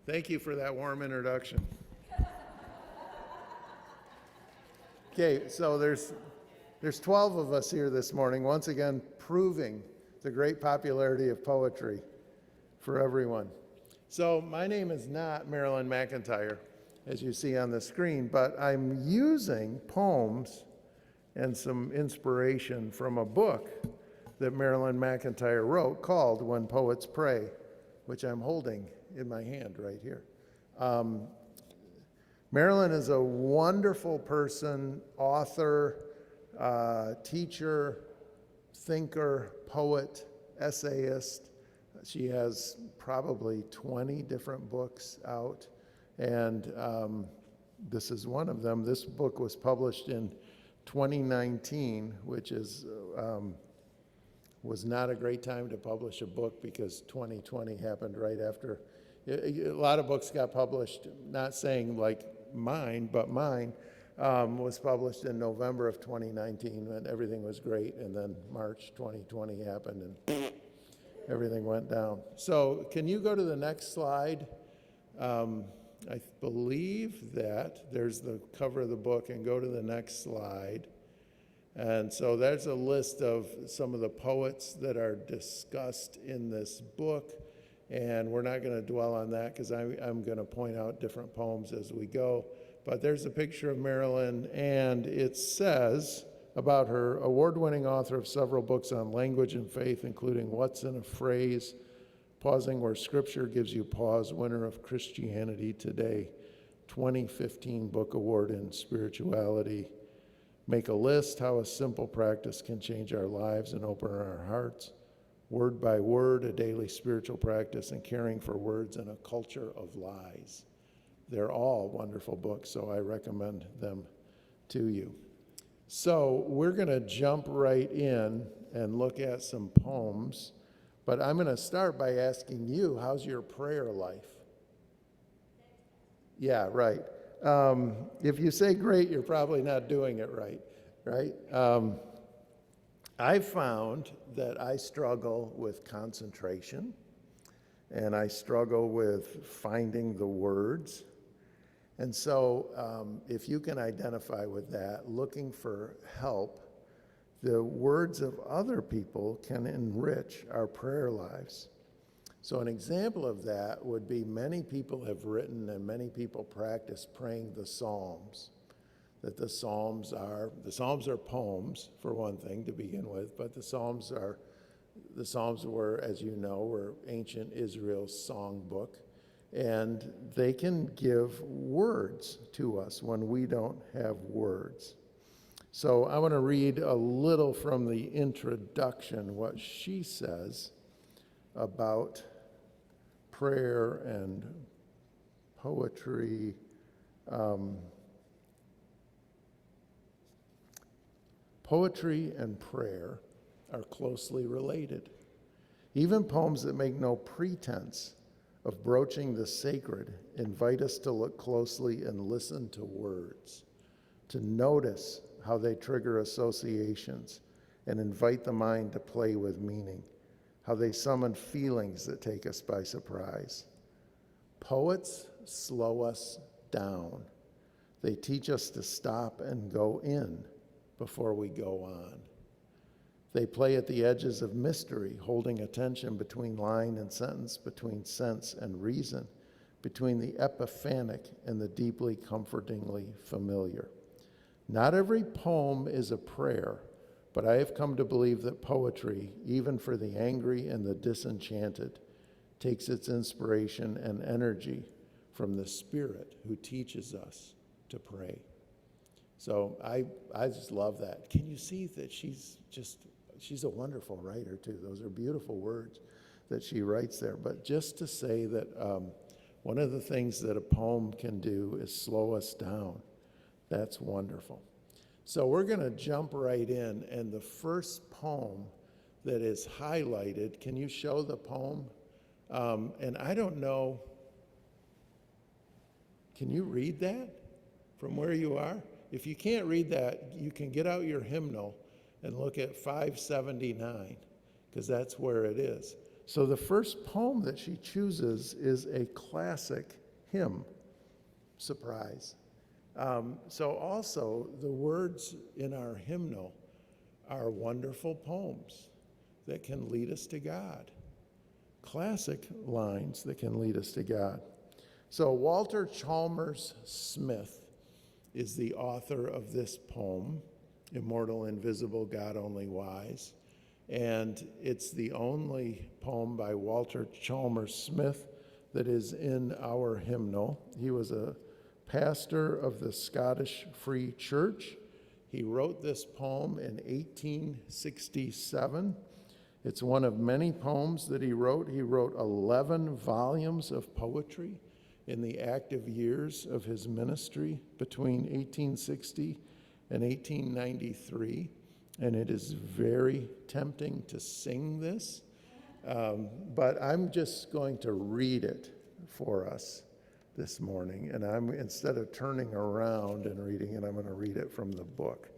Thank you for that warm introduction. Okay, so there's 12 of us here this morning, once again proving the great popularity of poetry for everyone. So my name is not Marilyn McIntyre, as you see on the screen, but I'm using poems and some inspiration from a book that Marilyn McIntyre wrote called When Poets Pray, which I'm holding in my hand right here. Marilyn is a wonderful person, author, teacher, thinker, poet, essayist. She has probably 20 different books out, and this is one of them. This book was published in 2019, which was not a great time to publish a book because 2020 happened right after. A lot of books got published, not saying like mine, but mine was published in November of 2019 when everything was great, and then March 2020 happened and everything went down. So can you go to the next slide? I believe that there's the cover of the book, and go to the next slide. And so there's a list of some of the poets that are discussed in this book, and we're not going to dwell on that because I'm going to point out different poems as we go. But there's a picture of Marilyn, and it says about her, award-winning author of several books on language and faith, including What's in a Phrase, Pausing Where Scripture Gives You Pause, winner of Christianity Today, 2015 Book Award in Spirituality. Make a List, How a Simple Practice Can Change Our Lives and Open Our Hearts. Word by Word, A Daily Spiritual Practice, and Caring for Words in a Culture of Lies. They're all wonderful books, so I recommend them to you. So we're going to jump right in and look at some poems, but I'm going to start by asking you, how's your prayer life? Yeah, right. If you say great, you're probably not doing it right? I've found that I struggle with concentration, and I struggle with finding the words. And so if you can identify with that, looking for help, the words of other people can enrich our prayer lives. So an example of that would be many people have written and many people practice praying the Psalms. That the Psalms are poems, for one thing, to begin with, but the Psalms were, as you know, were ancient Israel's songbook, and they can give words to us when we don't have words. So I want to read a little from the introduction, what she says about prayer and poetry. Poetry and prayer are closely related. Even poems that make no pretense of broaching the sacred invite us to look closely and listen to words, to notice how they trigger associations and invite the mind to play with meaning, how they summon feelings that take us by surprise. Poets slow us down. They teach us to stop and go in before we go on. They play at the edges of mystery, holding attention between line and sentence, between sense and reason, between the epiphanic and the deeply comfortingly familiar. Not every poem is a prayer, but I have come to believe that poetry, even for the angry and the disenchanted, takes its inspiration and energy from the Spirit who teaches us to pray. So I just love that. Can you see that she's a wonderful writer too. Those are beautiful words that she writes there. But just to say that one of the things that a poem can do is slow us down. That's wonderful. So we're going to jump right in, and the first poem that is highlighted, can you show the poem? And I don't know, can you read that from where you are? If you can't read that, you can get out your hymnal and look at 579, because that's where it is. So the first poem that she chooses is a classic hymn. Surprise. So also, the words in our hymnal are wonderful poems that can lead us to God. Classic lines that can lead us to God. So Walter Chalmers Smith is the author of this poem, Immortal, Invisible, God Only Wise. And it's the only poem by Walter Chalmers Smith that is in our hymnal. He was a pastor of the Scottish Free Church. He wrote this poem in 1867. It's one of many poems that he wrote. He wrote 11 volumes of poetry in the active years of his ministry between 1860 and 1893. And it is very tempting to sing this, but I'm just going to read it for us this morning. And instead of turning around and reading it, I'm going to read it from the book.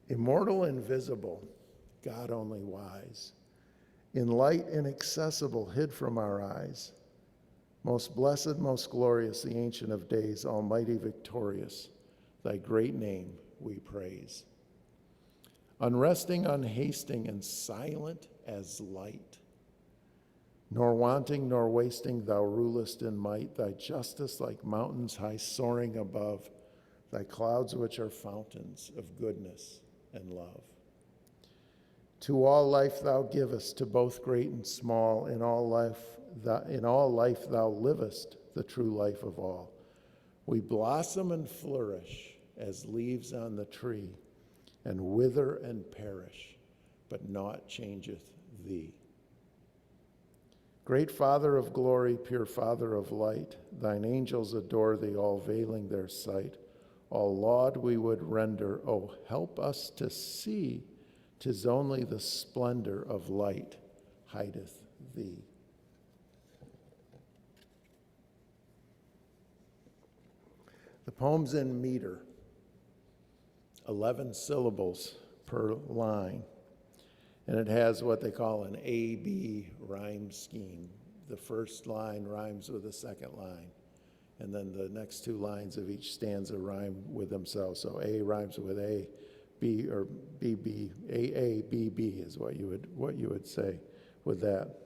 Immortal, invisible, God only wise, in light inaccessible, hid from our eyes, most blessed, most glorious, the Ancient of Days, almighty victorious, thy great name we praise. Unresting, unhasting, and silent as light, nor wanting nor wasting, thou rulest in might, thy justice like mountains high soaring above, thy clouds which are fountains of goodness and love. To all life thou givest, to both great and small, in all life thou livest, the true life of all. We blossom and flourish as leaves on the tree, and wither and perish, but naught changeth thee. Great Father of glory, pure Father of light, thine angels adore thee, all veiling their sight. All laud we would render, oh, help us to see, 'tis only the splendor of light hideth thee. The poem's in meter, 11 syllables per line, and it has what they call an A-B rhyme scheme. The first line rhymes with the second line, and then the next two lines of each stanza rhyme with themselves. So A rhymes with A, B or B, A, B, B is what you would say with that.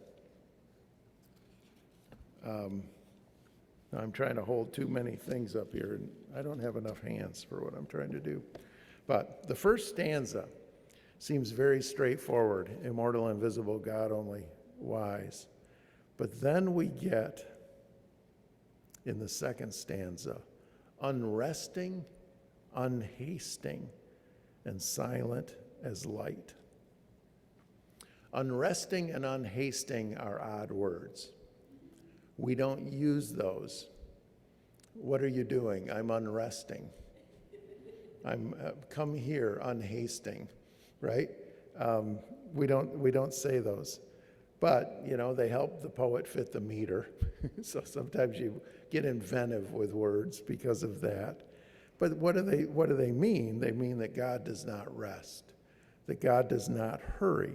I'm trying to hold too many things up here, and I don't have enough hands for what I'm trying to do. But the first stanza seems very straightforward, immortal, invisible, God only wise. But then we get, in the second stanza, unresting, unhasting, and silent as light. Unresting and unhasting are odd words. We don't use those. What are you doing? I'm unresting. I'm come here, unhasting, right? We don't say those, but they help the poet fit the meter. So sometimes you get inventive with words because of that. But what do they mean? They mean that God does not rest, that God does not hurry.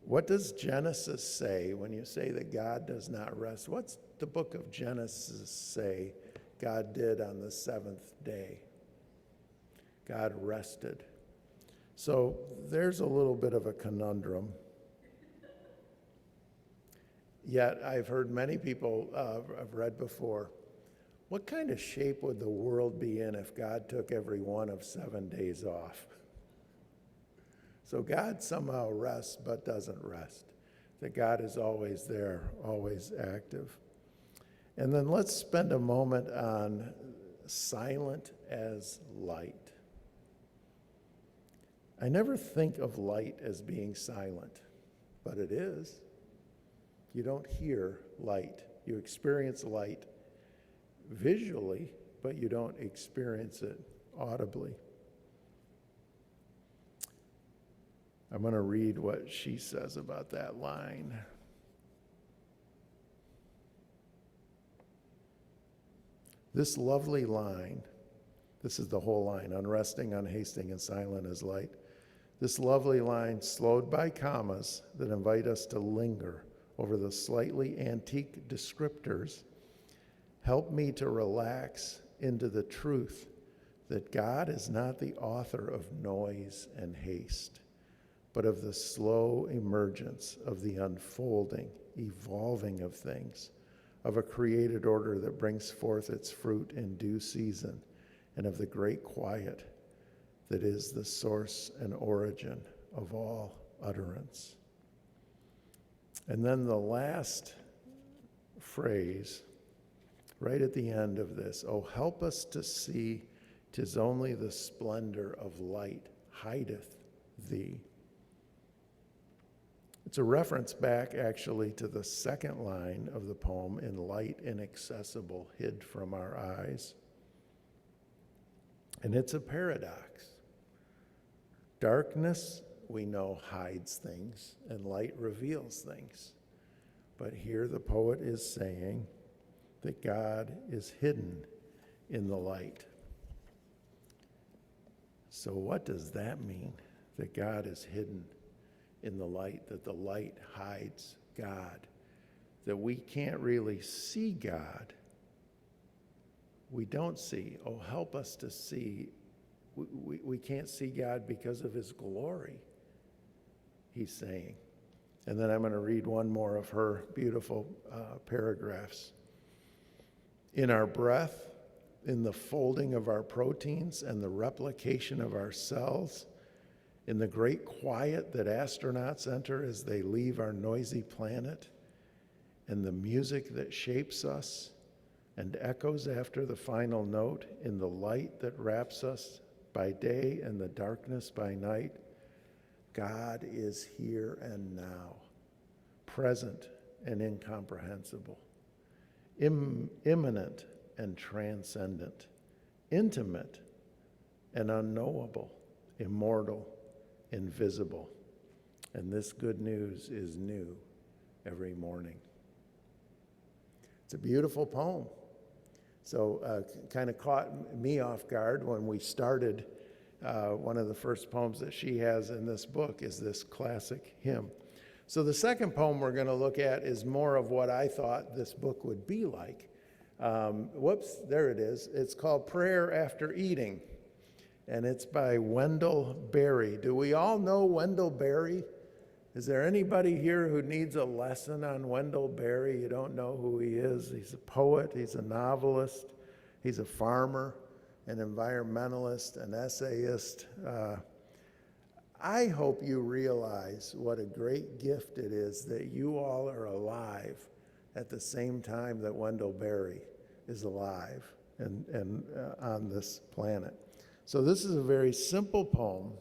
What does Genesis say when you say that God does not rest? What's the book of Genesis say God did on the seventh day? God rested. So there's a little bit of a conundrum. Yet I've heard many people, I've read before, what kind of shape would the world be in if God took every one of 7 days off? So God somehow rests but doesn't rest. That God is always there, always active. And then let's spend a moment on silent as light. I never think of light as being silent, but it is. You don't hear light. You experience light visually, but you don't experience it audibly. I'm going to read what she says about that line. This lovely line, this is the whole line, unresting, unhasting, and silent as light. This lovely line, slowed by commas that invite us to linger over the slightly antique descriptors, help me to relax into the truth that God is not the author of noise and haste, but of the slow emergence of the unfolding, evolving of things, of a created order that brings forth its fruit in due season, and of the great quiet that is the source and origin of all utterance. And then the last phrase, right at the end of this, oh, help us to see 'tis only the splendor of light hideth thee. It's a reference back actually to the second line of the poem, in light inaccessible, hid from our eyes. And it's a paradox. Darkness, we know, hides things, and light reveals things. But here the poet is saying that God is hidden in the light. So what does that mean, that God is hidden in the light, that the light hides God, that we can't really see God? We don't see. Oh, help us to see. We can't see God because of his glory, he's saying. And then I'm going to read one more of her beautiful paragraphs. In our breath, in the folding of our proteins and the replication of our cells, in the great quiet that astronauts enter as they leave our noisy planet, and the music that shapes us and echoes after the final note, in the light that wraps us by day and the darkness by night, God is here and now, present and incomprehensible, immanent and transcendent, intimate and unknowable, immortal, invisible. And this good news is new every morning. It's a beautiful poem. So kind of caught me off guard when we started. One of the first poems that she has in this book is this classic hymn. So the second poem we're going to look at is more of what I thought this book would be like. There it is. It's called Prayer After Eating, and it's by Wendell Berry. Do we all know Wendell Berry? Is there anybody here who needs a lesson on Wendell Berry? You don't know who he is. He's a poet, he's a novelist, he's a farmer, an environmentalist, an essayist. I hope you realize what a great gift it is that you all are alive at the same time that Wendell Berry is alive and on this planet. So this is a very simple poem,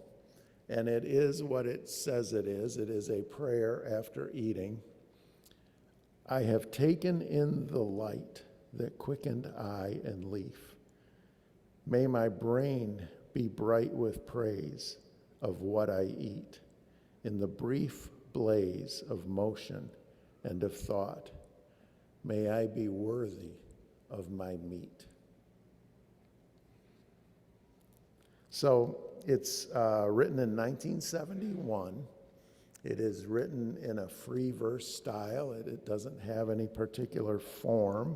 and it is what it says it is. It is a prayer after eating. I have taken in the light that quickened eye and leaf. May my brain be bright with praise of what I eat, in the brief blaze of motion and of thought. May I be worthy of my meat. So it's written in 1971. It is written in a free verse style. It doesn't have any particular form.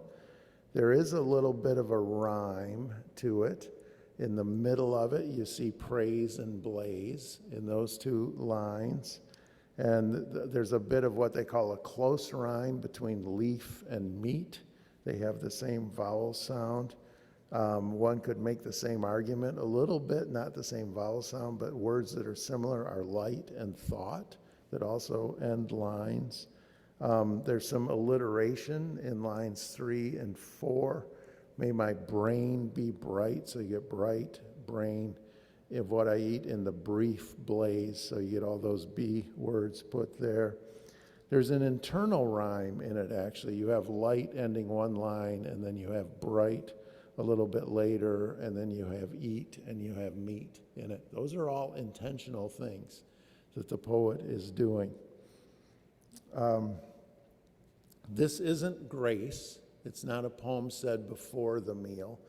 There is a little bit of a rhyme to it. In the middle of it, you see praise and blaze in those two lines. And there's a bit of what they call a close rhyme between leaf and meat. They have the same vowel sound. One could make the same argument a little bit, not the same vowel sound, but words that are similar are light and thought that also end lines. There's some alliteration in lines 3 and 4. May my brain be bright, so you get bright, brain, of what I eat, in the brief blaze, so you get all those B words put there. There's an internal rhyme in it, actually. You have light ending one line, and then you have bright a little bit later, and then you have eat, and you have meat in it. Those are all intentional things that the poet is doing. This isn't grace. It's not a poem said before the meal.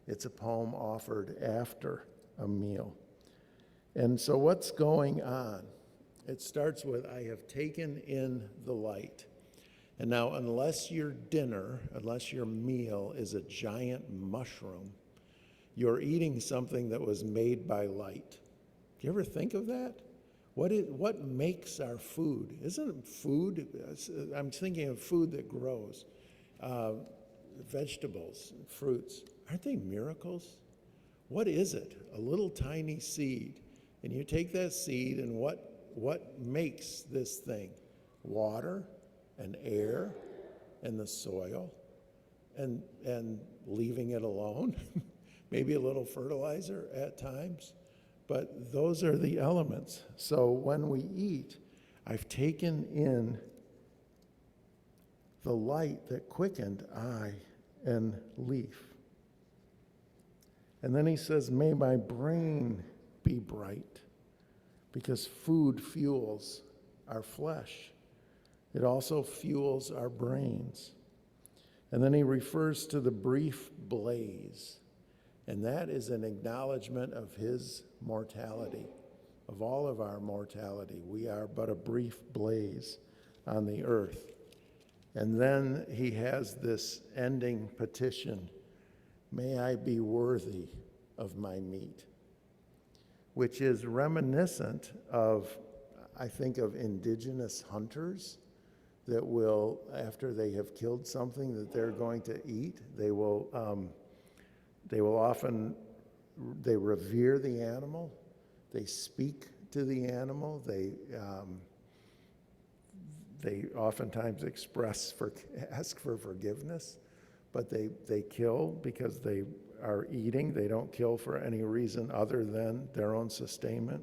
It's a poem offered after a meal. And so what's going on? It starts with, I have taken in the light. And now, unless your dinner, unless your meal is a giant mushroom, you're eating something that was made by light. Do you ever think of that? What makes our food? Isn't food, I'm thinking of food that grows, vegetables, fruits. Aren't they miracles? What is it? A little tiny seed. And you take that seed, and what makes this thing? Water and air and the soil and leaving it alone. Maybe a little fertilizer at times. But those are the elements. So when we eat, I've taken in the light that quickened eye and leaf. And then he says, may my brain be bright, because food fuels our flesh. It also fuels our brains. And then he refers to the brief blaze. And that is an acknowledgement of his mortality, of all of our mortality. We are but a brief blaze on the earth. And then he has this ending petition, may I be worthy of my meat, which is reminiscent of, I think, of indigenous hunters that will, after they have killed something that they're going to eat, they will often, they revere the animal, they speak to the animal, they oftentimes ask for forgiveness, but they kill because they are eating. They don't kill for any reason other than their own sustainment.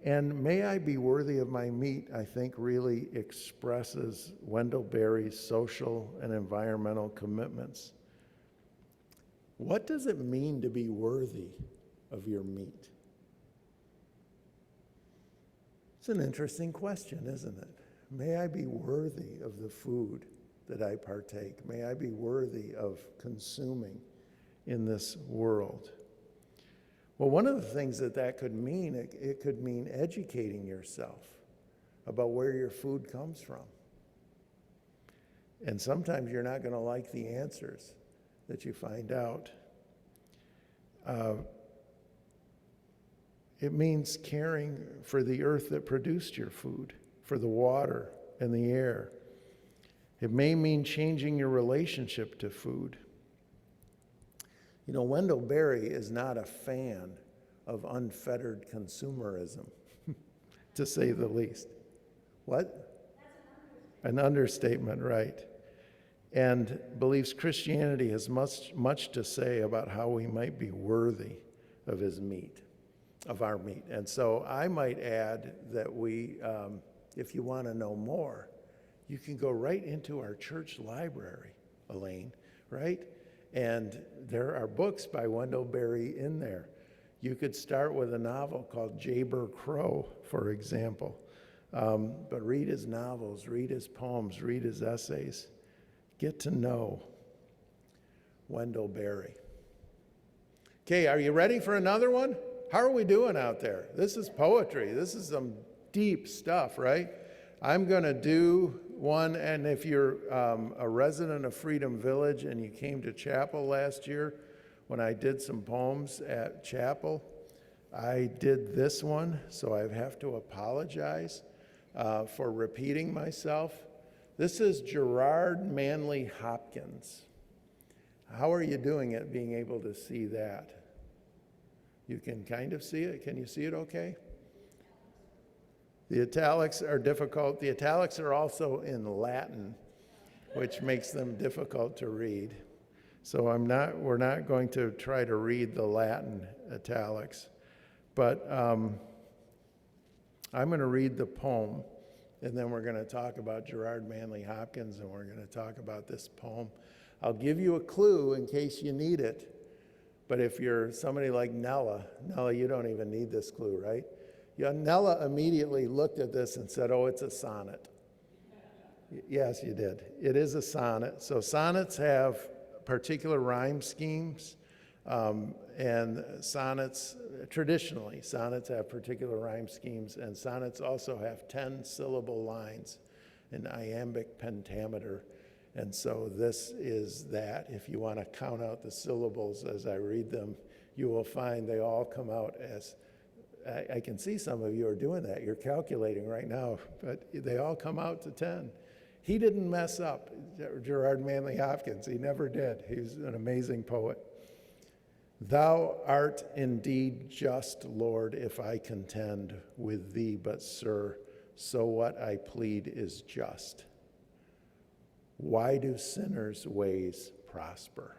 And may I be worthy of my meat, I think, really expresses Wendell Berry's social and environmental commitments. What does it mean to be worthy of your meat? It's an interesting question, isn't it? May I be worthy of the food that I partake? May I be worthy of consuming in this world? Well, one of the things that could mean, it could mean educating yourself about where your food comes from. And sometimes you're not going to like the answers that you find out. It means caring for the earth that produced your food, for the water and the air. It may mean changing your relationship to food. You know, Wendell Berry is not a fan of unfettered consumerism, to say the least. What? An understatement, right. And believes Christianity has much to say about how we might be worthy of his meat, of our meat. And so I might add that we, if you want to know more, you can go right into our church library, Elaine, right? And there are books by Wendell Berry in there. You could start with a novel called Jayber Crow, for example. But read his novels, read his poems, read his essays. Get to know Wendell Berry. Okay, are you ready for another one? How are we doing out there? This is poetry. This is some deep stuff, right? I'm going to do one, and if you're a resident of Freedom Village and you came to chapel last year, when I did some poems at chapel, I did this one, so I have to apologize for repeating myself. This is Gerard Manley Hopkins. How are you doing at being able to see that? You can kind of see it? Can you see it okay? The italics are difficult. The italics are also in Latin, which makes them difficult to read. So we're not going to try to read the Latin italics. But I'm going to read the poem, and then we're going to talk about Gerard Manley Hopkins, and we're going to talk about this poem. I'll give you a clue in case you need it. But if you're somebody like Nella, you don't even need this clue, right? Yeah, Nella immediately looked at this and said, oh, it's a sonnet. Yes, you did. It is a sonnet. So sonnets have particular rhyme schemes, And sonnets, traditionally, sonnets have particular rhyme schemes, and sonnets also have 10-syllable lines, an iambic pentameter. And so this is that. If you want to count out the syllables as I read them, you will find they all come out as, I can see some of you are doing that. You're calculating right now, but they all come out to 10. He didn't mess up, Gerard Manley Hopkins. He never did. He's an amazing poet. Thou art indeed just, Lord, if I contend with thee, but sir, so what I plead is just. Why do sinners' ways prosper?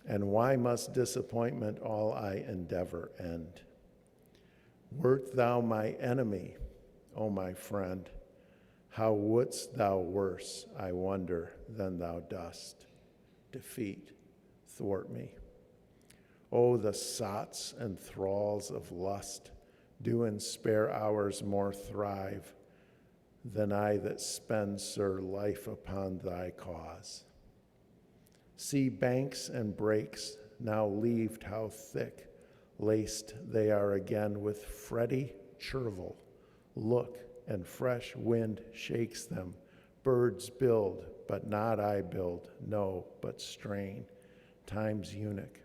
And why must disappointment all I endeavor end? Wert thou my enemy, O my friend, how wouldst thou worse, I wonder, than thou dost? Defeat, thwart me. Oh, the sots and thralls of lust do in spare hours more thrive than I that spend, sir, life upon thy cause. See banks and breaks now leaved how thick laced they are again with fretty chervil. Look, and fresh wind shakes them. Birds build, but not I build, no, but strain, time's eunuch,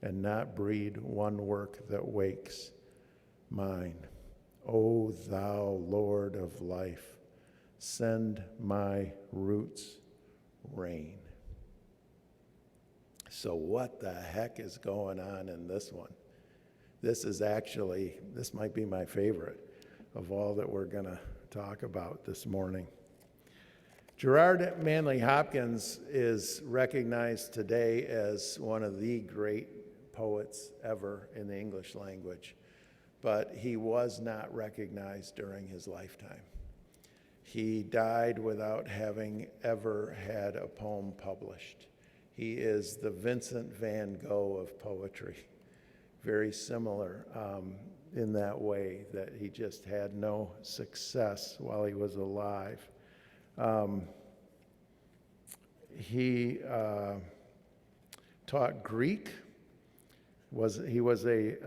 and not breed one work that wakes mine. O thou Lord of life, send my roots rain. So what the heck is going on in this one? This might be my favorite of all that we're going to talk about this morning. Gerard Manley Hopkins is recognized today as one of the great poets ever in the English language, but he was not recognized during his lifetime. He died without having ever had a poem published. He is the Vincent van Gogh of poetry, very similar in that way, that he just had no success while he was alive. He taught Greek. He was a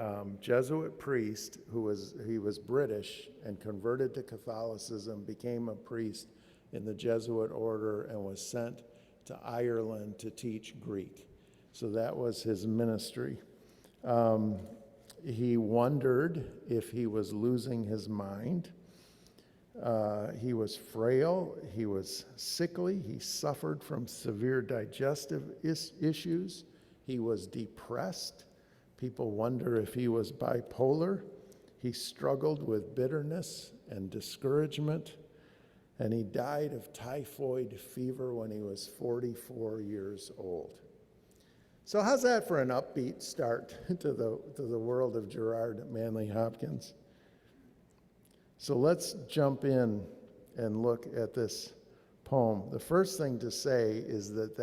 Jesuit priest he was British and converted to Catholicism, became a priest in the Jesuit order, and was sent to Ireland to teach Greek. So that was his ministry. He wondered if he was losing his mind. He was frail, he was sickly, he suffered from severe digestive issues, he was depressed. People wonder if he was bipolar. He struggled with bitterness and discouragement, and he died of typhoid fever when he was 44 years old. So how's that for an upbeat start to the world of Gerard Manley Hopkins? So let's jump in and look at this poem. The first thing to say is that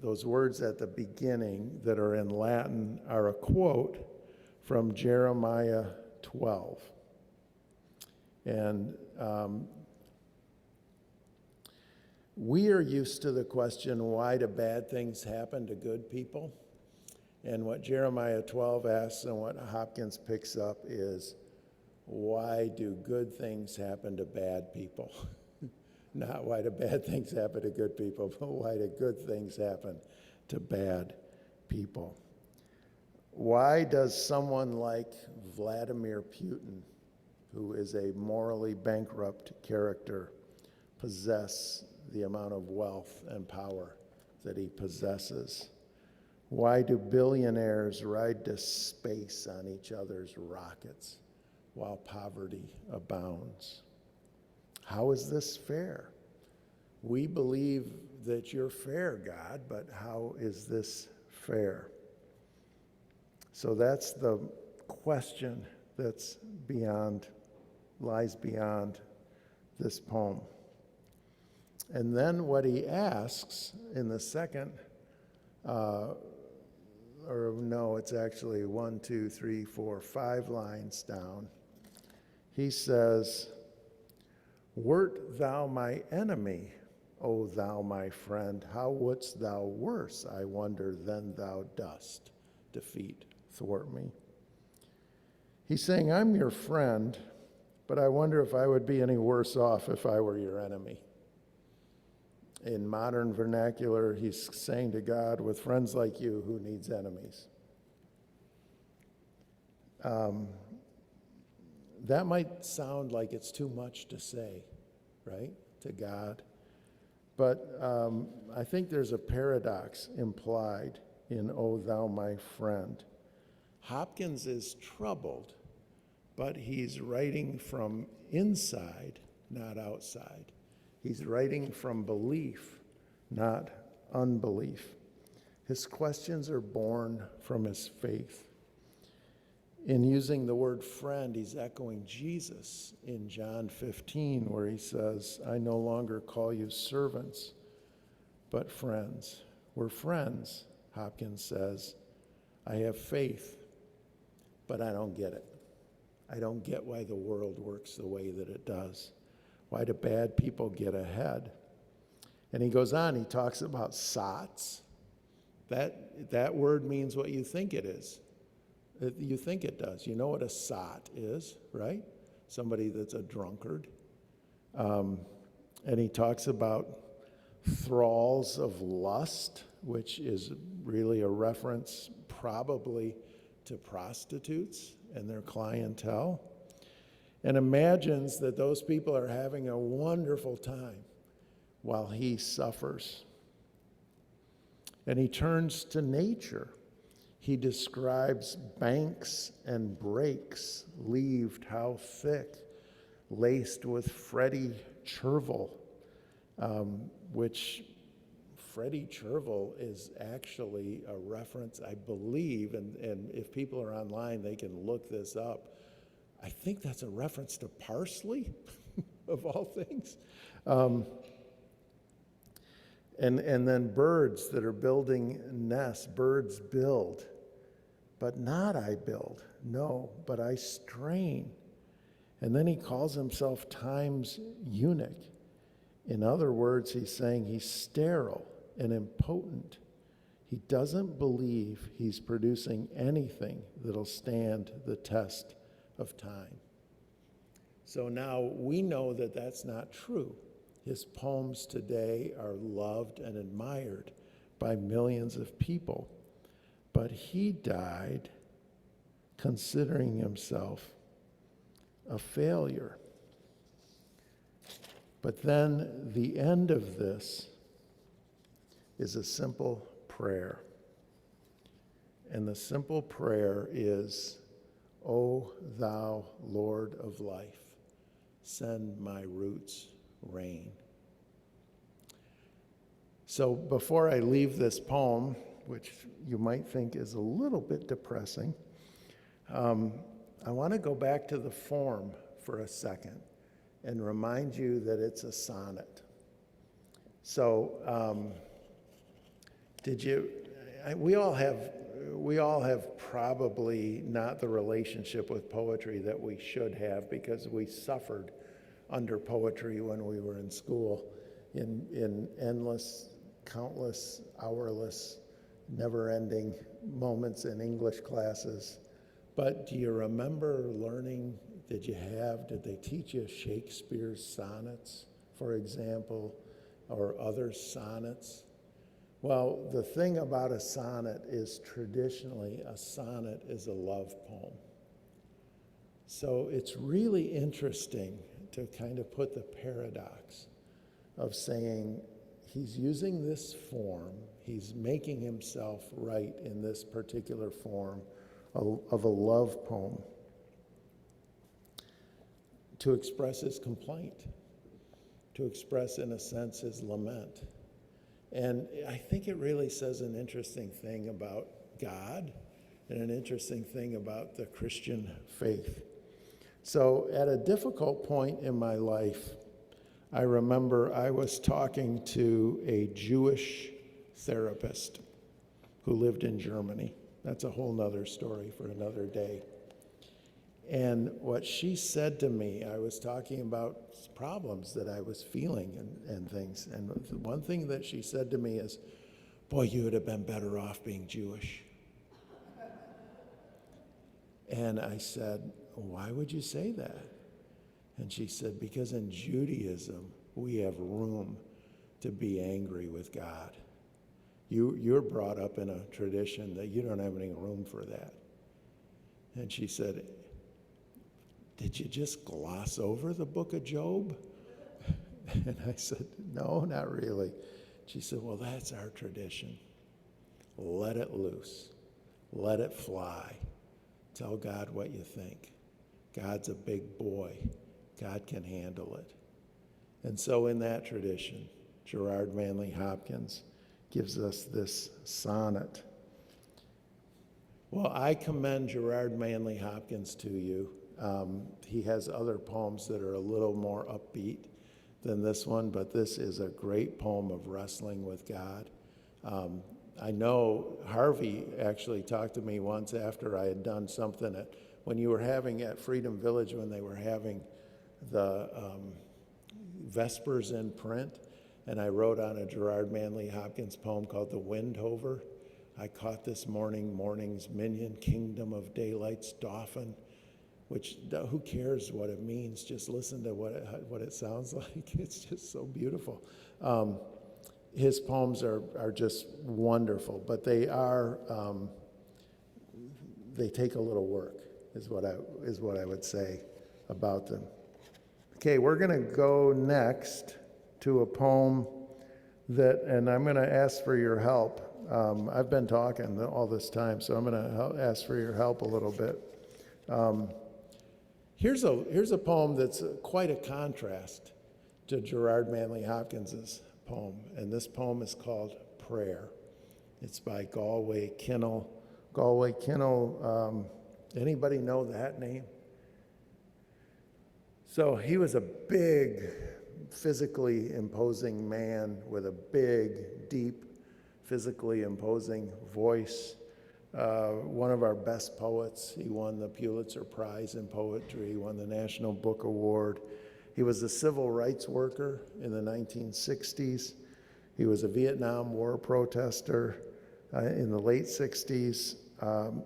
those words at the beginning that are in Latin are a quote from Jeremiah 12. And we are used to the question, why do bad things happen to good people? And what Jeremiah 12 asks and what Hopkins picks up is, why do good things happen to bad people? Not why do bad things happen to good people, but why do good things happen to bad people? Why does someone like Vladimir Putin, who is a morally bankrupt character, possess the amount of wealth and power that he possesses? Why do billionaires ride to space on each other's rockets while poverty abounds? How is this fair? We believe that you're fair, God, but how is this fair? So that's the question that's lies beyond this poem. And then what he asks in the second, it's actually 5 lines down. He says, "Wert thou my enemy, O thou my friend, how wouldst thou worse, I wonder, than thou dost defeat, thwart me? He's saying, I'm your friend, but I wonder if I would be any worse off if I were your enemy. In modern vernacular, he's saying to God, with friends like you, who needs enemies? That might sound like it's too much to say, right, to God. But I think there's a paradox implied in O thou my friend. Hopkins is troubled, but he's writing from inside, not outside. He's writing from belief, not unbelief. His questions are born from his faith. In using the word friend, he's echoing Jesus in John 15, where he says, I no longer call you servants, but friends. We're friends, Hopkins says. I have faith, but I don't get it. I don't get why the world works the way that it does. Why do bad people get ahead? And he goes on, he talks about sots. That word means what you think it is. You think it does. You know what a sot is, right? Somebody that's a drunkard. And he talks about thralls of lust, which is really a reference probably to prostitutes and their clientele, and imagines that those people are having a wonderful time while he suffers. And he turns to nature. He describes banks and breaks, leaved how thick, laced with Freddie Chervil, which Freddie Chervil is actually a reference, I believe, and if people are online, they can look this up. I think that's a reference to parsley, of all things. And then birds that are building nests. Birds build, but not I build. No, but I strain. And then he calls himself time's eunuch. In other words, he's saying he's sterile and impotent. He doesn't believe he's producing anything that'll stand the test of time. So now we know that that's not true. His poems today are loved and admired by millions of people. But he died considering himself a failure. But then the end of this is a simple prayer. And the simple prayer is, O thou Lord of life, send my roots rain. So before I leave this poem, which you might think is a little bit depressing, I want to go back to the form for a second and remind you that it's a sonnet. So we all have probably not the relationship with poetry that we should have, because we suffered under poetry when we were in school in endless, countless, hourless, never-ending moments in English classes. But do you remember learning, did they teach you Shakespeare's sonnets, for example, or other sonnets? Well, the thing about a sonnet is traditionally a sonnet is a love poem. So it's really interesting to kind of put the paradox of saying he's using this form, he's making himself right in this particular form of a love poem to express his complaint, to express, in a sense, his lament. And I think it really says an interesting thing about God and an interesting thing about the Christian faith. So at a difficult point in my life, I remember I was talking to a Jewish therapist who lived in Germany. That's a whole nother story for another day. And what she said to me, I was talking about problems that I was feeling and things. And one thing that she said to me is, boy, you would have been better off being Jewish. And I said, why would you say that? And she said, because in Judaism, we have room to be angry with God. You're brought up in a tradition that you don't have any room for that. And she said, did you just gloss over the book of Job? And I said, no, not really. She said, well, that's our tradition. Let it loose. Let it fly. Tell God what you think. God's a big boy. God can handle it. And so in that tradition, Gerard Manley Hopkins gives us this sonnet. Well, I commend Gerard Manley Hopkins to you. He has other poems that are a little more upbeat than this one, but this is a great poem of wrestling with God. I know Harvey actually talked to me once after I had done something when you were having at Freedom Village, when they were having the Vespers in print, and I wrote on a Gerard Manley Hopkins poem called The Windhover. I caught this morning's minion, kingdom of daylight's dauphin, which who cares what it means? Just listen to what it sounds like. It's just so beautiful. His poems are just wonderful, but they take a little work, is what I would say about them. Okay, we're going to go next to a poem and I'm going to ask for your help. I've been talking all this time, so I'm going to ask for your help a little bit. Here's a poem that's quite a contrast to Gerard Manley Hopkins's poem, and this poem is called Prayer. It's by Galway Kinnell. Galway Kinnell, anybody know that name? So he was a big, physically imposing man with a big, deep, physically imposing voice. One of our best poets. He won the Pulitzer Prize in Poetry. He won the National Book Award. He was a civil rights worker in the 1960s. He was a Vietnam War protester in the late 60s.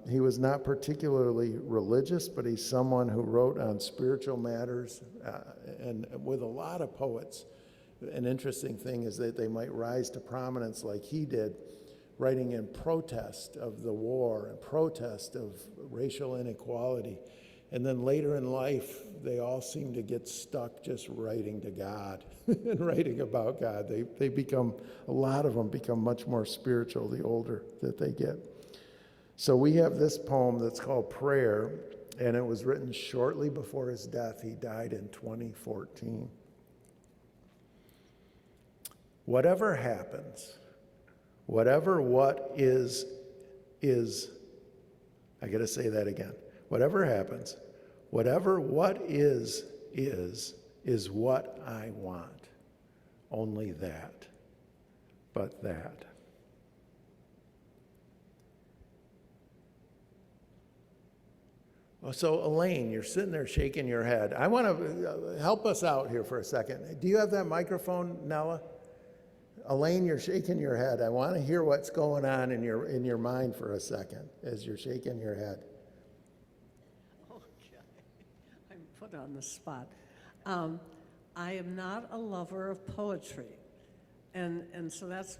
He was not particularly religious, but he's someone who wrote on spiritual matters, and with a lot of poets. An interesting thing is that they might rise to prominence like he did, writing in protest of the war and protest of racial inequality. And then later in life, they all seem to get stuck just writing to God and writing about God. A lot of them become much more spiritual the older that they get. So we have this poem that's called Prayer, and it was written shortly before his death. He died in 2014. Whatever happens, whatever what is, I gotta say that again. Whatever happens, whatever what is what I want. Only that, but that. So Elaine, you're sitting there shaking your head. I want to help us out here for a second. Do you have that microphone, Nella? Elaine, you're shaking your head. I want to hear what's going on in your mind for a second as you're shaking your head. Okay, I'm put on the spot. I am not a lover of poetry, and so that's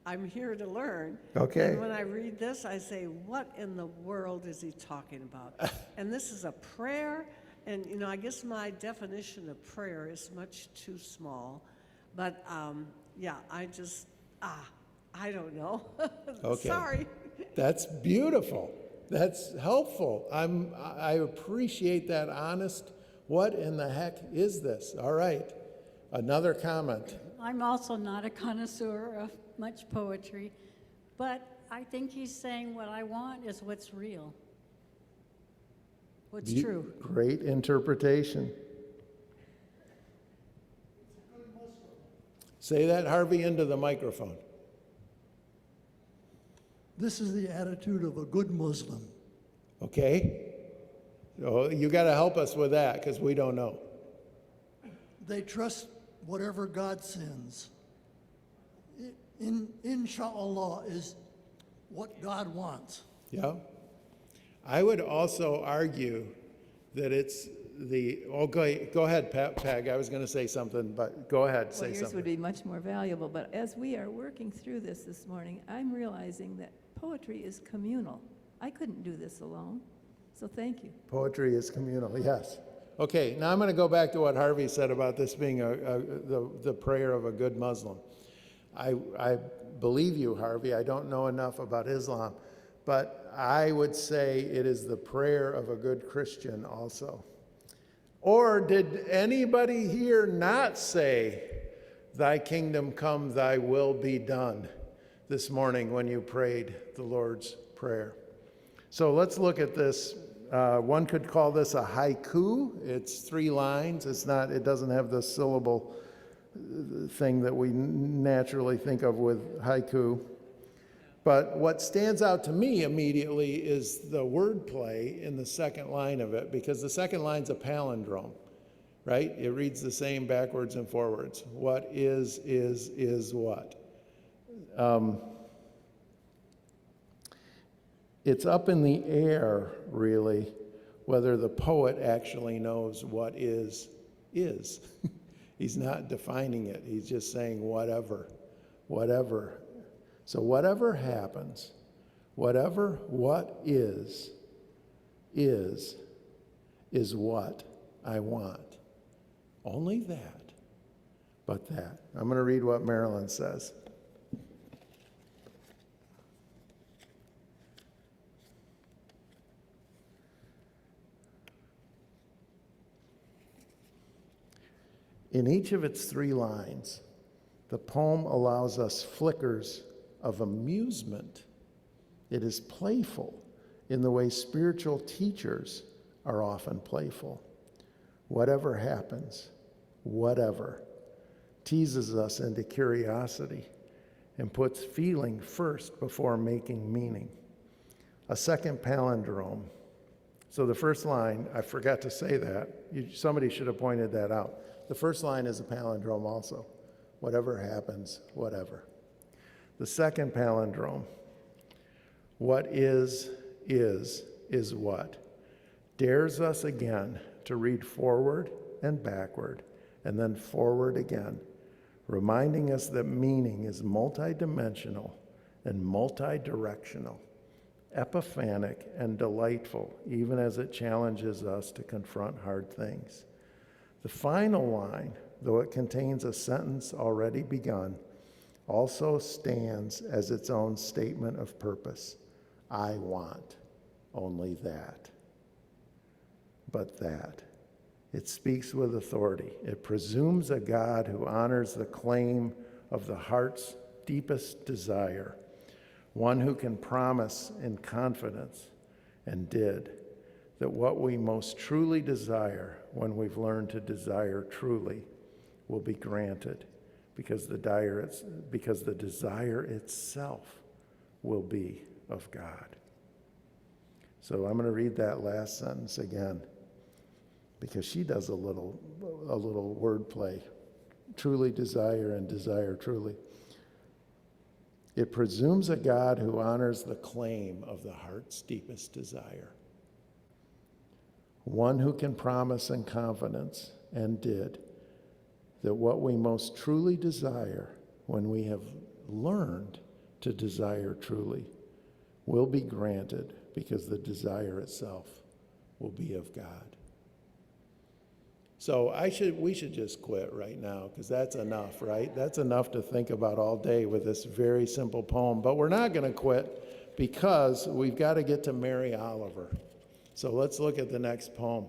I'm here to learn. Okay. And when I read this, I say, what in the world is he talking about? And this is a prayer, and I guess my definition of prayer is much too small, but yeah, I don't know. Okay. Sorry. That's beautiful. That's helpful. I appreciate that honest, what in the heck is this? All right, another comment. I'm also not a connoisseur of much poetry, but I think he's saying what I want is what's real, what's true. Great interpretation. Say that, Harvey, into the microphone. This is the attitude of a good Muslim. Okay. Oh, you got to help us with that because we don't know. They trust whatever God sends. Inshallah is what God wants. Yeah. I would also argue that it's go ahead, Peg. I was going to say something, but go ahead, say Well, yours something. would be much more valuable, but as we are working through this morning, I'm realizing that poetry is communal. I couldn't do this alone, so thank you. Poetry is communal, yes. Okay, now I'm going to go back to what Harvey said about this being the prayer of a good Muslim. I believe you, Harvey. I don't know enough about Islam, but I would say it is the prayer of a good Christian also. Or did anybody here not say, "Thy kingdom come, thy will be done," this morning when you prayed the Lord's Prayer? So let's look at this. One could call this a haiku. It's 3 lines. It doesn't have the syllable thing that we naturally think of with haiku. But what stands out to me immediately is the wordplay in the second line of it, because the second line's a palindrome, right? It reads the same backwards and forwards. What is what? It's up in the air, really, whether the poet actually knows what is. He's not defining it. He's just saying whatever. So whatever happens, what is what I want. Only that, but that. I'm going to read what Marilyn says. In each of its 3 lines, the poem allows us flickers of amusement. It is playful in the way spiritual teachers are often playful. Whatever happens, whatever, teases us into curiosity and puts feeling first before making meaning. A second palindrome. So the first line, I forgot to say that. Somebody should have pointed that out. The first line is a palindrome also. Whatever happens, whatever. The second palindrome, what is what, dares us again to read forward and backward, and then forward again, reminding us that meaning is multidimensional and multidirectional, epiphanic and delightful, even as it challenges us to confront hard things. The final line, though it contains a sentence already begun, also stands as its own statement of purpose. I want only that. But that. It speaks with authority. It presumes a God who honors the claim of the heart's deepest desire, one who can promise in confidence, and did, that what we most truly desire when we've learned to desire truly will be granted, because the desire itself will be of God. So I'm going to read that last sentence again, because she does a little wordplay. Truly desire and desire truly. It presumes a God who honors the claim of the heart's deepest desire. One who can promise in confidence, and did, that what we most truly desire when we have learned to desire truly will be granted, because the desire itself will be of God. So we should just quit right now, because that's enough, right? That's enough to think about all day with this very simple poem. But we're not going to quit, because we've got to get to Mary Oliver. So let's look at the next poem.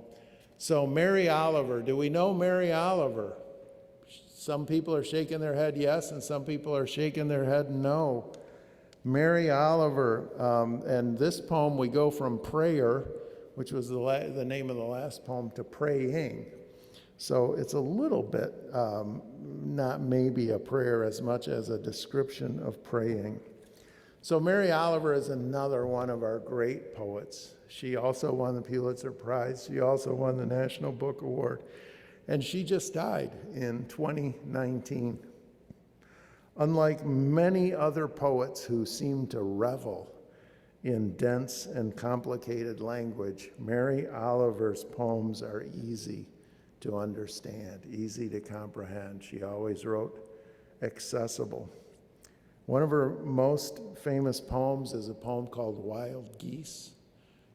So Mary Oliver, do we know Mary Oliver? Some people are shaking their head yes, and some people are shaking their head no. Mary Oliver, and this poem we go from prayer, which was the name of the last poem, to praying. So it's a little bit not maybe a prayer as much as a description of praying. So Mary Oliver is another one of our great poets. She also won the Pulitzer Prize. She also won the National Book Award. And she just died in 2019. Unlike many other poets who seem to revel in dense and complicated language, Mary Oliver's poems are easy to understand, easy to comprehend. She always wrote accessible. One of her most famous poems is a poem called Wild Geese,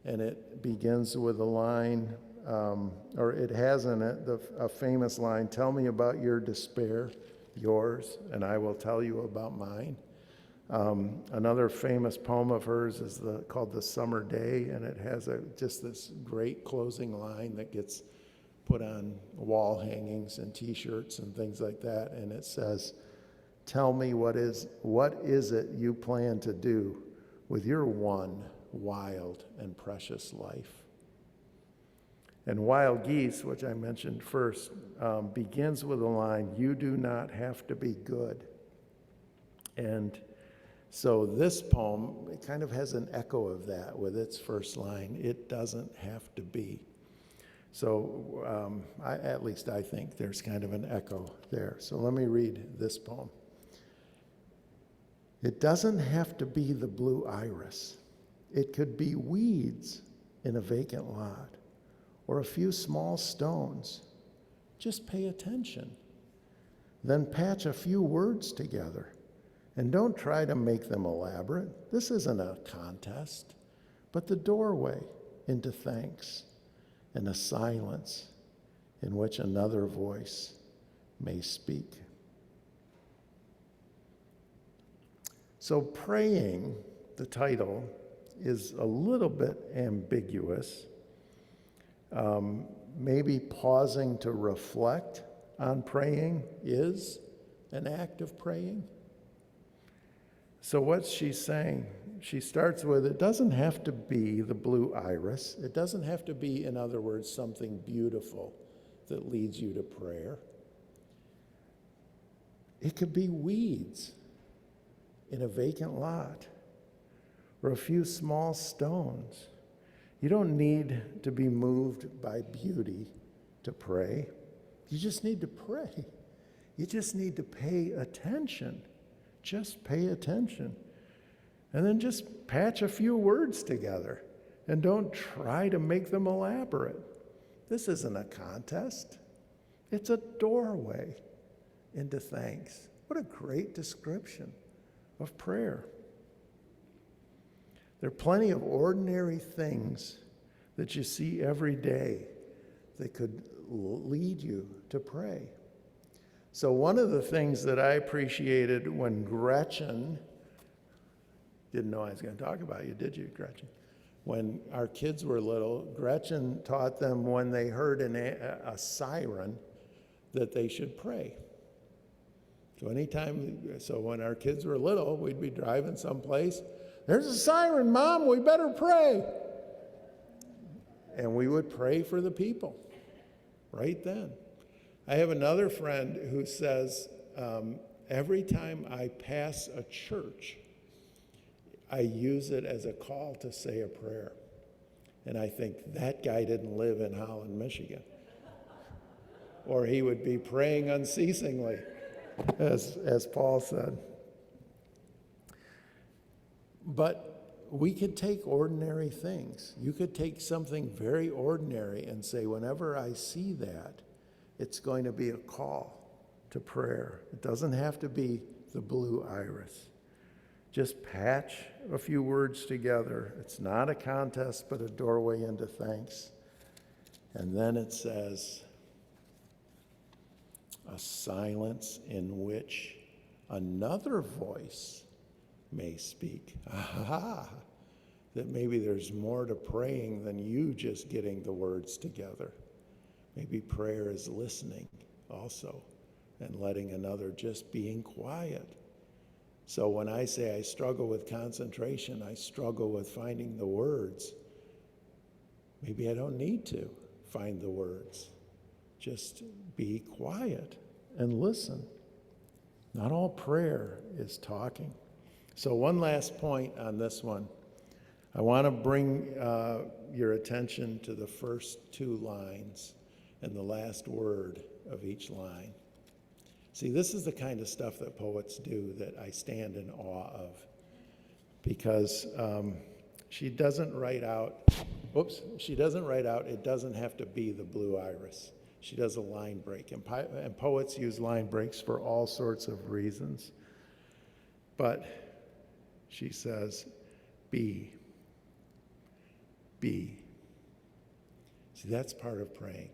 and it begins with a line, or it has in it a famous line, "Tell me about your despair, yours, and I will tell you about mine." Another famous poem of hers is called The Summer Day, and it has just this great closing line that gets put on wall hangings and t-shirts and things like that, and it says, "Tell me what is it you plan to do with your one wild and precious life?" And Wild Geese, which I mentioned first, begins with a line, "You do not have to be good." And so this poem, it kind of has an echo of that with its first line, "It doesn't have to be." So at least I think there's kind of an echo there. So let me read this poem. It doesn't have to be the blue iris. It could be weeds in a vacant lot or a few small stones. Just pay attention. Then patch a few words together. And don't try to make them elaborate. This isn't a contest, but the doorway into thanks and a silence in which another voice may speak. So praying, the title, is a little bit ambiguous. Maybe pausing to reflect on praying is an act of praying. So what's she saying? She starts with, it doesn't have to be the blue iris. It doesn't have to be, in other words, something beautiful that leads you to prayer. It could be weeds in a vacant lot or a few small stones. You don't need to be moved by beauty to pray. You just need to pray. You just need to pay attention. Just pay attention. And then just patch a few words together. And don't try to make them elaborate. This isn't a contest. It's a doorway into thanks. What a great description of prayer. There are plenty of ordinary things that you see every day that could lead you to pray. So one of the things that I appreciated when Gretchen, didn't know I was going to talk about you, did you, Gretchen? When our kids were little, Gretchen taught them when they heard a siren that they should pray. So when our kids were little, we'd be driving someplace, "There's a siren, Mom, we better pray." And we would pray for the people right then. I have another friend who says, every time I pass a church, I use it as a call to say a prayer. And I think that guy didn't live in Holland, Michigan. Or he would be praying unceasingly, as Paul said. But we could take ordinary things. You could take something very ordinary and say, whenever I see that, it's going to be a call to prayer. It doesn't have to be the blue iris. Just patch a few words together. It's not a contest, but a doorway into thanks. And then it says, a silence in which another voice may speak. Aha! That maybe there's more to praying than you just getting the words together. Maybe prayer is listening also and letting another, just being quiet. So when I say I struggle with concentration, I struggle with finding the words. Maybe I don't need to find the words. Just be quiet and listen. Not all prayer is talking. So one last point on this one. I want to bring your attention to the first two lines and the last word of each line. See, this is the kind of stuff that poets do that I stand in awe of, because she doesn't write out, it doesn't have to be the blue iris. She does a line break, and poets use line breaks for all sorts of reasons. But she says, be. See, that's part of praying.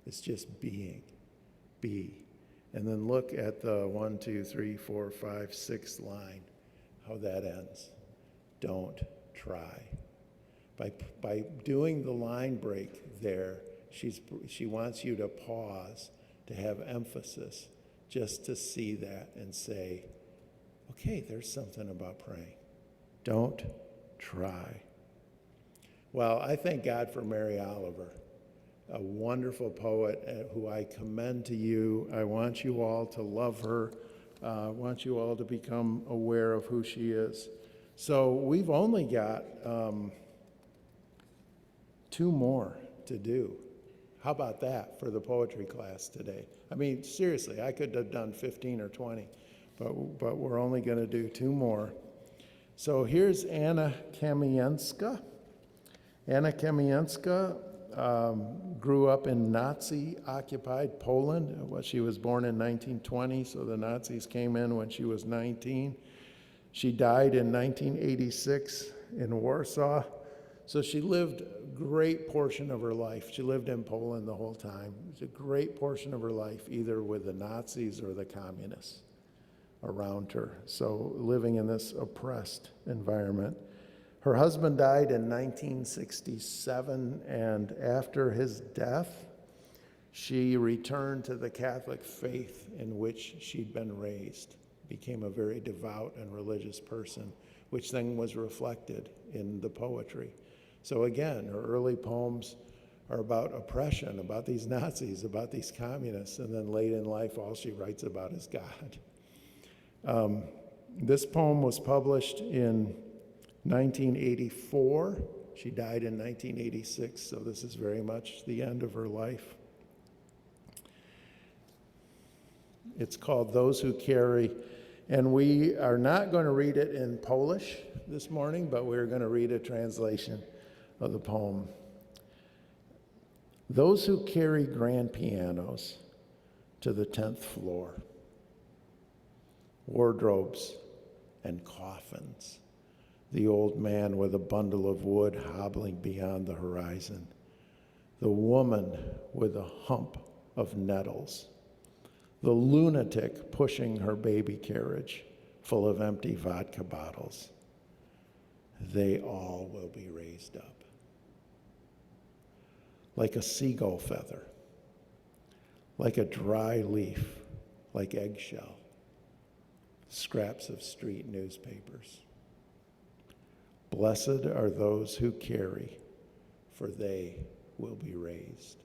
It's just being. Be. And then look at the 1, 2, 3, 4, 5, 6 line, how that ends. Don't try. By doing the line break there, she wants you to pause, to have emphasis, just to see that and say, okay, there's something about praying. Don't try. Well, I thank God for Mary Oliver, a wonderful poet who I commend to you. I want you all to love her. I want you all to become aware of who she is. So we've only got 2 more to do. How about that for the poetry class today? I mean, seriously, I could have done 15 or 20, but we're only going to do 2 more. So here's Anna Kamienska. Anna Kamienska grew up in Nazi-occupied Poland. She was born in 1920, so the Nazis came in when she was 19. She died in 1986 in Warsaw. So she lived a great portion of her life. She lived in Poland the whole time. It was a great portion of her life, either with the Nazis or the communists around her. So living in this oppressed environment. Her husband died in 1967, and after his death, she returned to the Catholic faith in which she'd been raised, became a very devout and religious person, which then was reflected in the poetry. So again, her early poems are about oppression, about these Nazis, about these communists, and then late in life, all she writes about is God. This poem was published in 1984. She died in 1986, so this is very much the end of her life. It's called Those Who Carry, and we are not going to read it in Polish this morning, but we're going to read a translation of the poem. Those who carry grand pianos to the 10th floor, wardrobes and coffins, the old man with a bundle of wood hobbling beyond the horizon, the woman with a hump of nettles, the lunatic pushing her baby carriage full of empty vodka bottles. They all will be raised up. Like a seagull feather, like a dry leaf, like eggshell, scraps of street newspapers. Blessed are those who carry, for they will be raised.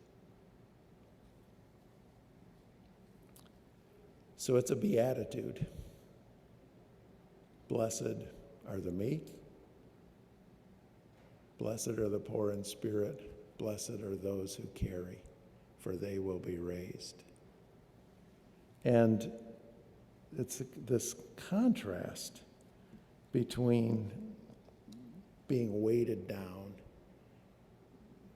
So it's a beatitude. Blessed are the meek. Blessed are the poor in spirit. Blessed are those who carry, for they will be raised. And it's this contrast between being weighted down,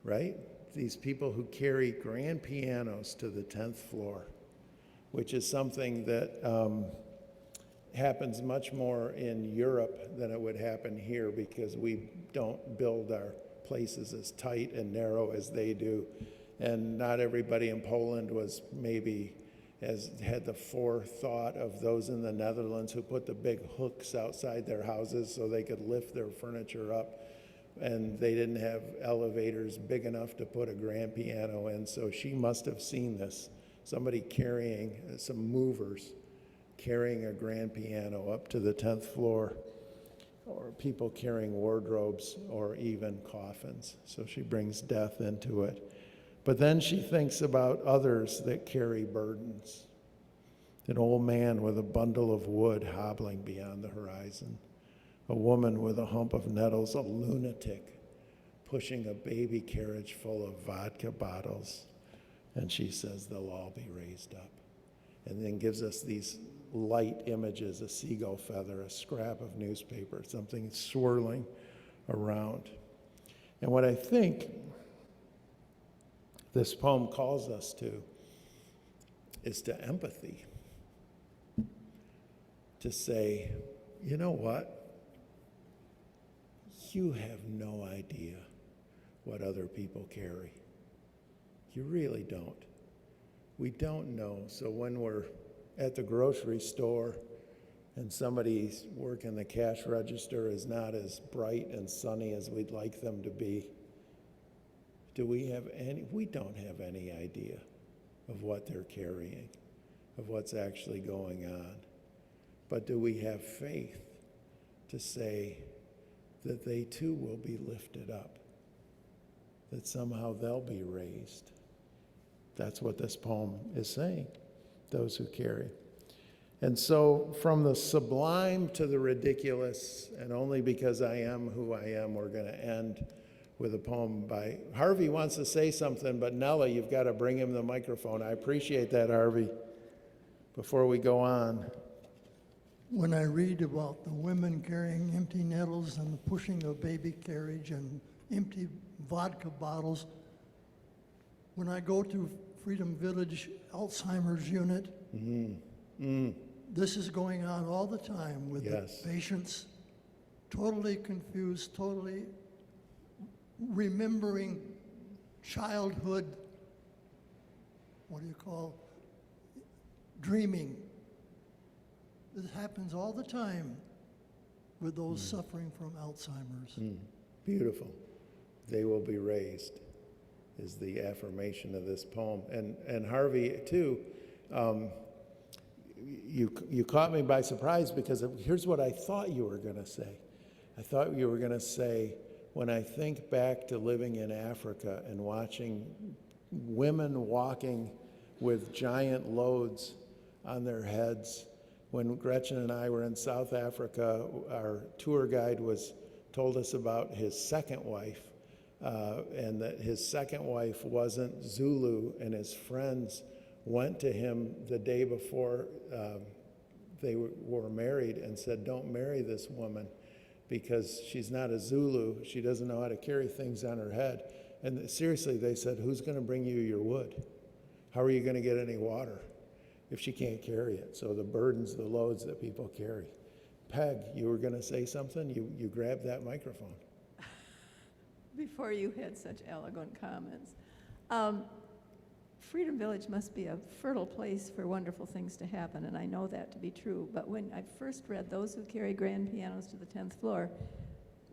right? These people who carry grand pianos to the 10th floor, which is something that happens much more in Europe than it would happen here, because we don't build our places as tight and narrow as they do. And not everybody in Poland was maybe had the forethought of those in the Netherlands who put the big hooks outside their houses so they could lift their furniture up. And they didn't have elevators big enough to put a grand piano in. So she must have seen this. Somebody carrying, some movers, carrying a grand piano up to the 10th floor, or people carrying wardrobes or even coffins. So she brings death into it. But then she thinks about others that carry burdens. An old man with a bundle of wood hobbling beyond the horizon. A woman with a hump of nettles, a lunatic, pushing a baby carriage full of vodka bottles. And she says they'll all be raised up. And then gives us these light images, a seagull feather, a scrap of newspaper, something swirling around. And what I think this poem calls us to is to empathy. To say, you know what? You have no idea what other people carry. You really don't. We don't know. So when we're at the grocery store and somebody's working the cash register is not as bright and sunny as we'd like them to be, we don't have any idea of what they're carrying, of what's actually going on. But do we have faith to say that they too will be lifted up, that somehow they'll be raised? That's what this poem is saying, those who carry. And so from the sublime to the ridiculous, and only because I am who I am, we're going to end with a poem by Harvey wants to say something, but Nella, you've got to bring him the microphone. I appreciate that, Harvey. Before we go on. When I read about the women carrying empty nettles and pushing a baby carriage and empty vodka bottles, when I go to Freedom Village Alzheimer's unit, this is going on all the time with the patients totally confused, totally remembering childhood, dreaming. This happens all the time with those suffering from Alzheimer's. Beautiful. They will be raised is the affirmation of this poem. And Harvey, too, you caught me by surprise because here's what I thought you were going to say. I thought you were going to say, when I think back to living in Africa and watching women walking with giant loads on their heads. When Gretchen and I were in South Africa, our tour guide told us about his second wife, and that his second wife wasn't Zulu, and his friends went to him the day before they were married and said, "Don't marry this woman because she's not a Zulu. She doesn't know how to carry things on her head." And seriously, they said, "Who's going to bring you your wood? How are you going to get any water if she can't carry it?" So the burdens, the loads that people carry. Peg, you were going to say something? You grabbed that microphone. Before you had such eloquent comments. Freedom Village must be a fertile place for wonderful things to happen, and I know that to be true. But when I first read Those Who Carry Grand Pianos to the 10th Floor,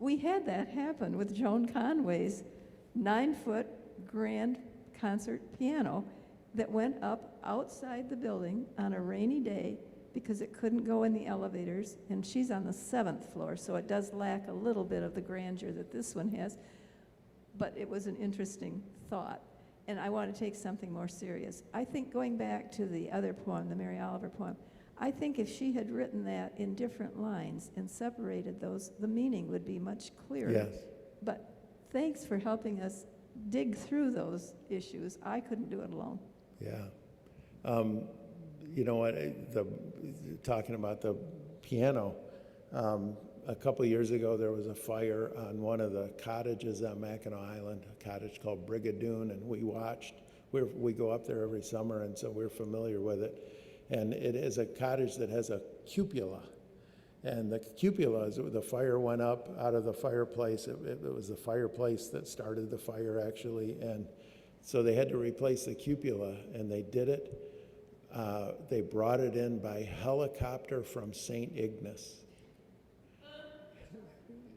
we had that happen with Joan Conway's 9-foot grand concert piano that went up outside the building on a rainy day because it couldn't go in the elevators, and she's on the 7th floor, so it does lack a little bit of the grandeur that this one has. But it was an interesting thought. And I want to take something more serious. I think going back to the other poem, the Mary Oliver poem, I think if she had written that in different lines and separated those, the meaning would be much clearer. Yes. But thanks for helping us dig through those issues. I couldn't do it alone. Yeah. You know what, talking about the piano, a couple years ago there was a fire on one of the cottages on Mackinac Island, a cottage called Brigadoon, and we watched. We go up there every summer, and so we're familiar with it. And it is a cottage that has a cupola. And the cupola, the fire went up out of the fireplace. It was the fireplace that started the fire, actually. And so they had to replace the cupola, and they did it. They brought it in by helicopter from St. Ignace.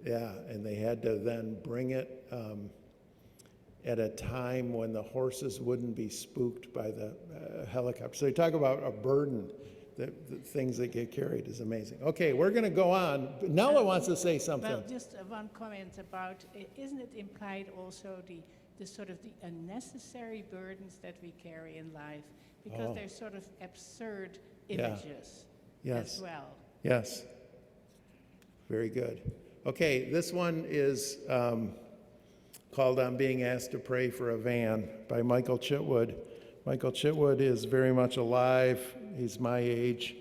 Yeah, and they had to then bring it at a time when the horses wouldn't be spooked by the helicopter. So you talk about a burden, the things that get carried is amazing. Okay, we're going to go on. Nella wants to say something. Well, just one comment about, isn't it implied also the sort of the unnecessary burdens that we carry in life? Because they're sort of absurd Yeah. images Yes. as well. Yes. Very good. Okay, this one is called On Being Asked to Pray for a Van by Michael Chitwood. Michael Chitwood is very much alive. He's my age.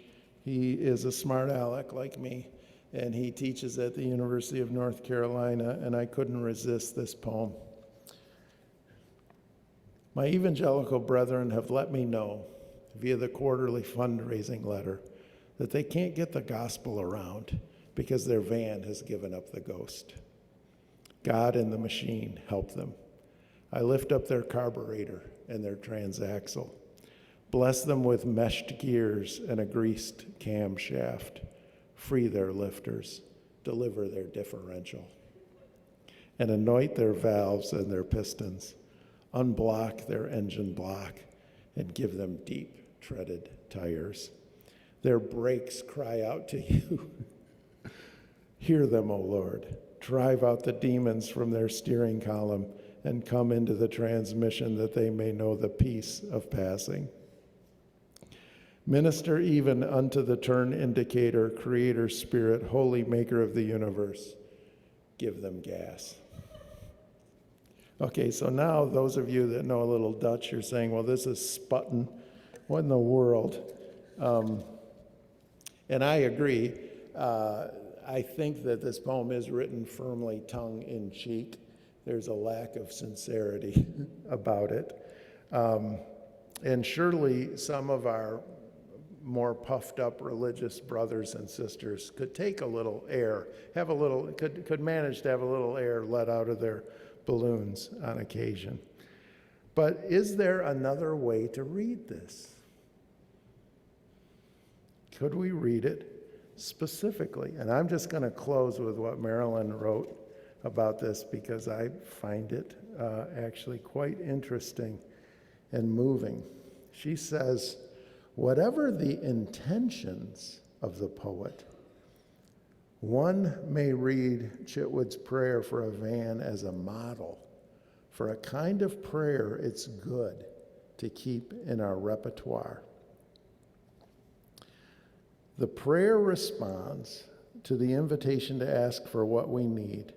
He is a smart aleck like me, and he teaches at the University of North Carolina, and I couldn't resist this poem. My evangelical brethren have let me know via the quarterly fundraising letter that they can't get the gospel around because their van has given up the ghost. God and the machine help them. I lift up their carburetor and their transaxle. Bless them with meshed gears and a greased camshaft. Free their lifters. Deliver their differential. And anoint their valves and their pistons. Unblock their engine block and give them deep treaded tires. Their brakes cry out to you. Hear them, O Lord. Drive out the demons from their steering column and come into the transmission that they may know the peace of passing. Minister even unto the turn indicator, creator spirit, holy maker of the universe. Give them gas. Okay, so now those of you that know a little Dutch, you're saying, well, this is sputtin'. What in the world? And I agree. I think that this poem is written firmly tongue-in-cheek. There's a lack of sincerity about it. And surely some of our more puffed up religious brothers and sisters could take a little air, could manage to have a little air let out of their balloons on occasion. But is there another way to read this? Could we read it specifically? And I'm just going to close with what Marilyn wrote about this because I find it actually quite interesting and moving. She says, whatever the intentions of the poet, one may read Chitwood's prayer for a van as a model for a kind of prayer it's good to keep in our repertoire. The prayer responds to the invitation to ask for what we need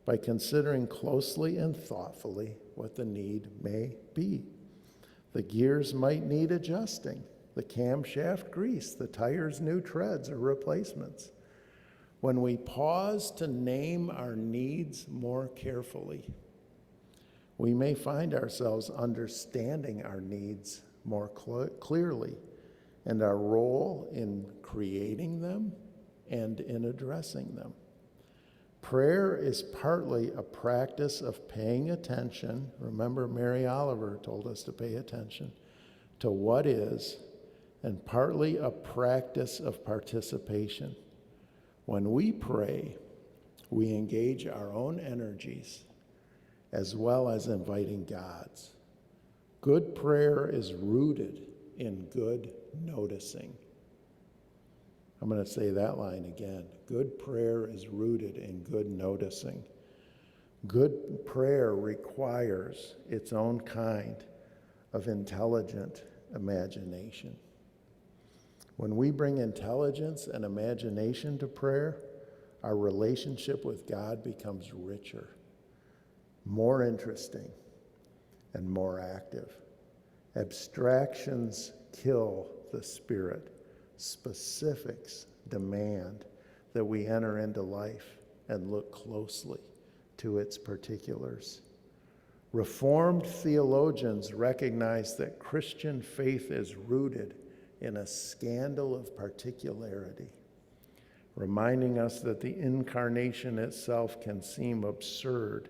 by considering closely and thoughtfully what the need may be. The gears might need adjusting, the camshaft grease, the tires new treads or replacements. When we pause to name our needs more carefully, we may find ourselves understanding our needs more clearly and our role in creating them and in addressing them. Prayer is partly a practice of paying attention. Remember, Mary Oliver told us to pay attention to what is, and partly a practice of participation. When we pray, we engage our own energies as well as inviting God's. Good prayer is rooted in good noticing. I'm going to say that line again. Good prayer is rooted in good noticing. Good prayer requires its own kind of intelligent imagination. When we bring intelligence and imagination to prayer, our relationship with God becomes richer, more interesting, and more active. Abstractions kill the spirit. Specifics demand that we enter into life and look closely to its particulars. Reformed theologians recognize that Christian faith is rooted in a scandal of particularity, reminding us that the incarnation itself can seem absurd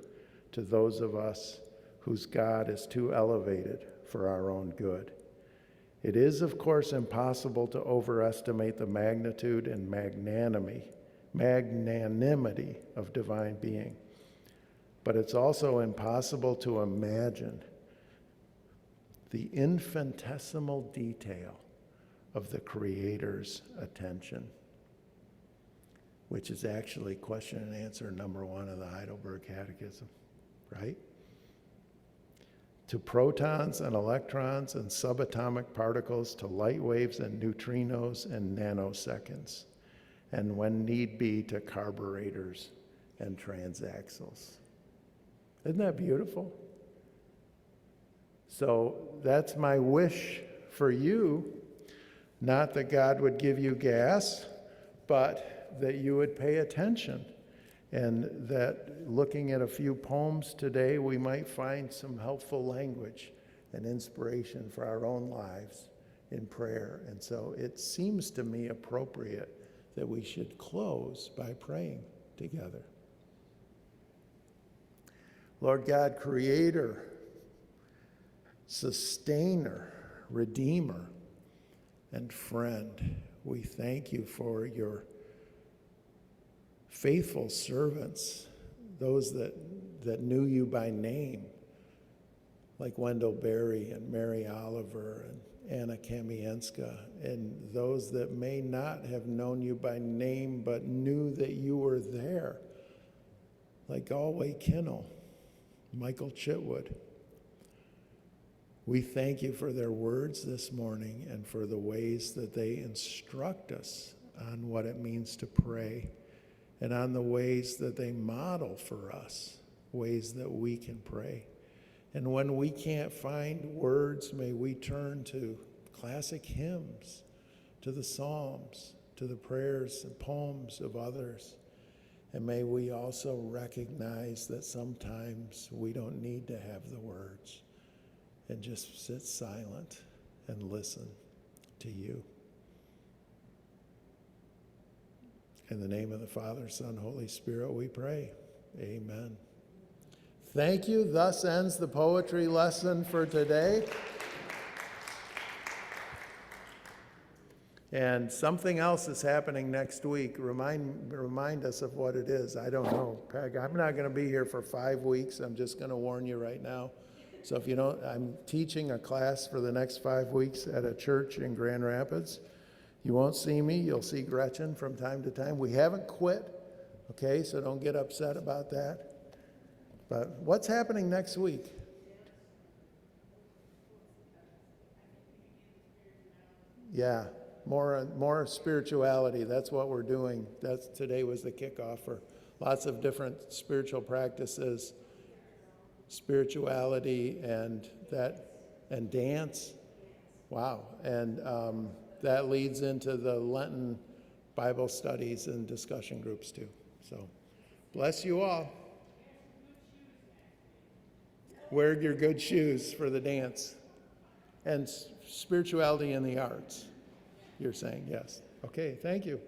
to those of us whose God is too elevated for our own good. It is, of course, impossible to overestimate the magnitude and magnanimity of divine being, but it's also impossible to imagine the infinitesimal detail of the Creator's attention, which is actually question and answer number 1 of the Heidelberg Catechism, right? to protons and electrons and subatomic particles, to light waves and neutrinos and nanoseconds, and when need be, to carburetors and transaxles. Isn't that beautiful? So that's my wish for you, not that God would give you gas, but that you would pay attention, and that looking at a few poems today, we might find some helpful language and inspiration for our own lives in prayer. And so it seems to me appropriate that we should close by praying together. Lord God, creator, sustainer, redeemer, and friend, we thank you for your faithful servants, those that knew you by name, like Wendell Berry and Mary Oliver and Anna Kamienska, and those that may not have known you by name but knew that you were there, like Galway Kinnell, Michael Chitwood. We thank you for their words this morning and for the ways that they instruct us on what it means to pray, and on the ways that they model for us, ways that we can pray. And when we can't find words, may we turn to classic hymns, to the Psalms, to the prayers and poems of others. And may we also recognize that sometimes we don't need to have the words, and just sit silent and listen to you. In the name of the Father, Son, Holy Spirit, we pray. Amen. Thank you. Thus ends the poetry lesson for today. And something else is happening next week. Remind us of what it is. I don't know, Peg. I'm not going to be here for 5 weeks. I'm just going to warn you right now. So if you don't, I'm teaching a class for the next 5 weeks at a church in Grand Rapids. You won't see me. You'll see Gretchen from time to time. We haven't quit, okay? So don't get upset about that. But what's happening next week? Yeah, more spirituality. That's what we're doing. Today was the kickoff for lots of different spiritual practices, spirituality, and dance. Wow, and that leads into the Lenten Bible studies and discussion groups too. So, bless you all. Wear your good shoes for the dance. And spirituality in the arts, you're saying, yes. Okay, thank you.